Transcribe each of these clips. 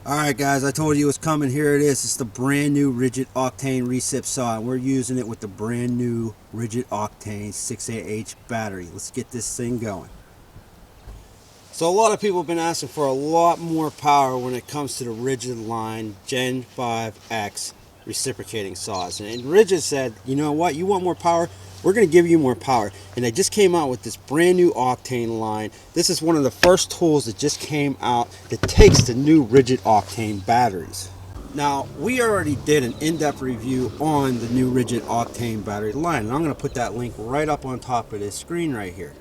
Alright guys, I told you it was coming. Here it is. It's the brand new Ridgid Octane Recip Saw, and we're using it with the brand new Ridgid Octane 6AH battery. Let's get this thing going. So a lot of people have been asking for a lot more power when it comes to the Ridgid line Gen5X reciprocating saws. And Ridgid said, you know what, you want more power? We're going to give you more power. And they just came out with this brand new Octane line. This is one of the first tools that just came out that takes the new Ridgid Octane batteries. Now, we already did an in-depth review on the new Ridgid Octane battery line, and I'm going to put that link right up on top of this screen right here.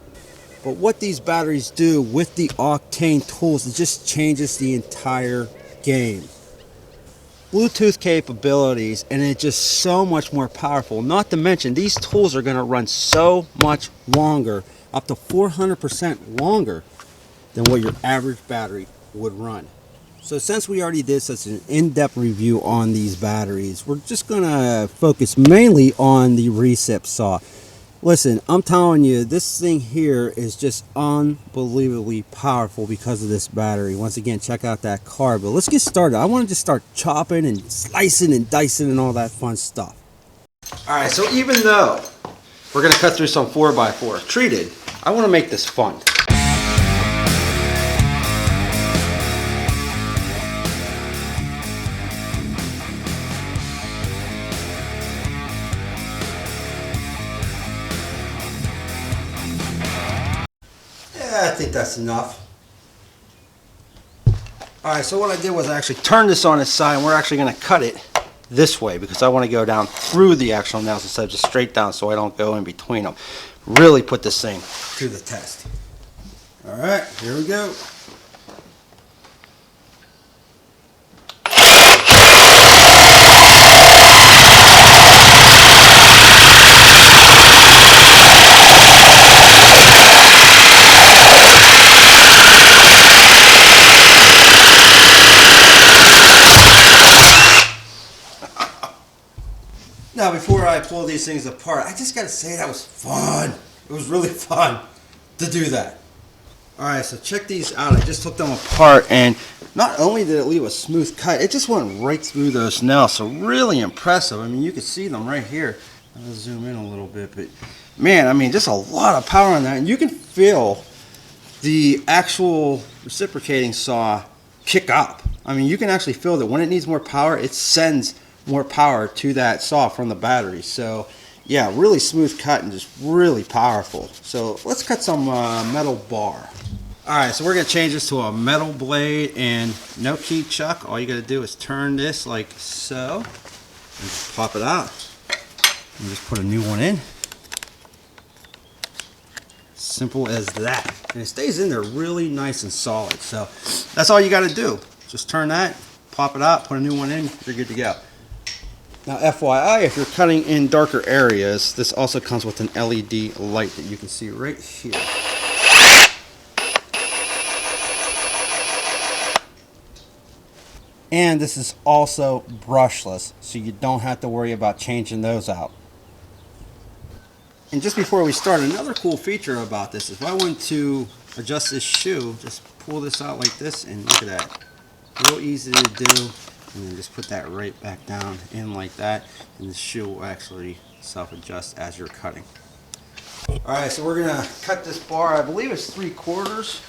But what these batteries do with the Octane tools, it just changes the entire game. Bluetooth capabilities, and it's just so much more powerful. Not to mention, these tools are going to run so much longer, up to 400% longer than what your average battery would run. So since we already did such an in-depth review on these batteries, we're just going to focus mainly on the Recip Saw. Listen, I'm telling you, this thing here is just unbelievably powerful because of this battery. Once again, check out that card. But let's get started. I want to just start chopping and slicing and dicing and all that fun stuff. Alright, so even though we're going to cut through some 4x4 treated, I want to make this fun. I think that's enough. Alright, so what I did was I actually turned this on its side, and we're actually going to cut it this way because I want to go down through the actual nails instead of just straight down so I don't go in between them. Really put this thing to the test. Alright, here we go. Now, before I pull these things apart, I just gotta say that was fun. It was really fun to do that. Alright, so check these out. I just took them apart, and not only did it leave a smooth cut, it just went right through those nails. So really impressive. I mean, you can see them right here. I'll zoom in a little bit, but man, I mean, just a lot of power on that. And you can feel the actual reciprocating saw kick up. I mean, you can actually feel that when it needs more power, it sends more power to that saw from the battery. So yeah, really smooth cut and just really powerful. So let's cut some metal bar. Alright, so we're going to change this to a metal blade, and no key chuck. All you got to do is turn this like so and just pop it out and just put a new one in. Simple as that. And it stays in there really nice and solid. So that's all you got to do. Just turn that, pop it out, put a new one in, you're good to go. Now FYI, if you're cutting in darker areas, this also comes with an LED light that you can see right here. And this is also brushless, so you don't have to worry about changing those out. And just before we start, another cool feature about this is if I want to adjust this shoe, just pull this out like this, and look at that. Real easy to do. And then just put that right back down in like that, and the shoe will actually self-adjust as you're cutting. Alright, so we're going to cut this bar. I believe it's 3/4,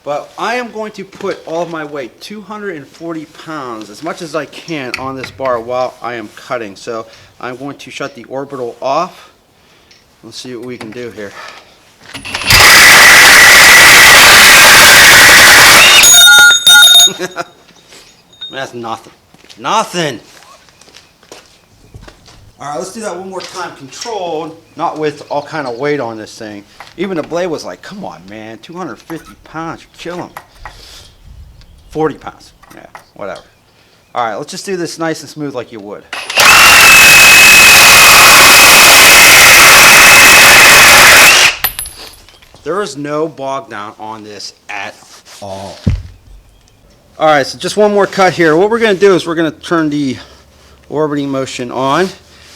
but I am going to put all of my weight, 240 pounds, as much as I can on this bar while I am cutting. So I'm going to shut the orbital off. Let's see what we can do here. That's nothing. Nothing. Alright, let's do that one more time, controlled, not with all kind of weight on this thing. Even the blade was like, come on man, 250 pounds, you're killing me. 40 pounds, yeah, whatever. Alright, let's just do this nice and smooth like you would. There is no bog down on this at all. Alright, so just one more cut here. What we're going to do is we're going to turn the orbiting motion on, and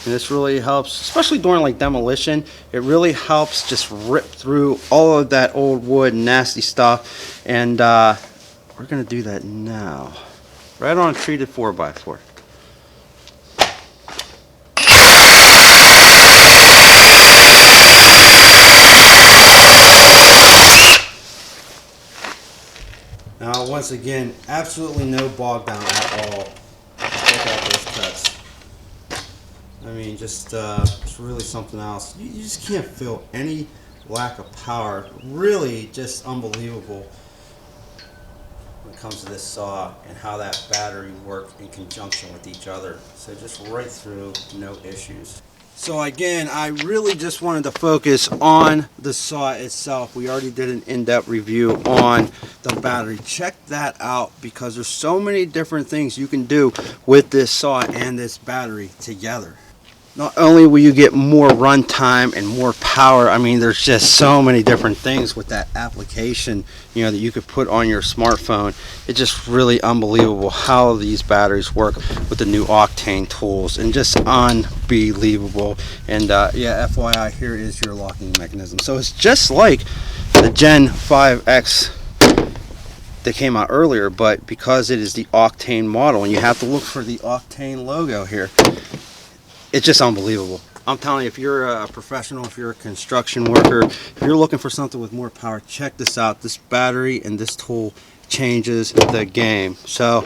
this really helps, especially during like demolition. It really helps just rip through all of that old wood, nasty stuff, and we're going to do that now. right on a treated 4x4. Now, once again, absolutely no bog down at all. Check out those cuts. I mean, just it's really something else. You just can't feel any lack of power. Really, just unbelievable when it comes to this saw and how that battery works in conjunction with each other. So just right through, no issues. So again, I really just wanted to focus on the saw itself. We already did an in-depth review on the battery. Check that out because there's so many different things you can do with this saw and this battery together. Not only will you get more runtime and more power, I mean, there's just so many different things with that application, you know, that you could put on your smartphone. It's just really unbelievable how these batteries work with the new Octane tools, and just unbelievable. And yeah, FYI, here is your locking mechanism. So it's just like the Gen5X that came out earlier, but because it is the Octane model, and you have to look for the Octane logo here, it's just unbelievable. I'm telling you, if you're a professional, if you're a construction worker, if you're looking for something with more power, check this out. This battery and this tool changes the game. So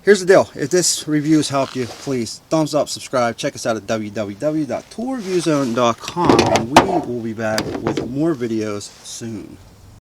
here's the deal. If this review has helped you, please thumbs up, subscribe. Check us out at www.toolreviewzone.com, and we will be back with more videos soon.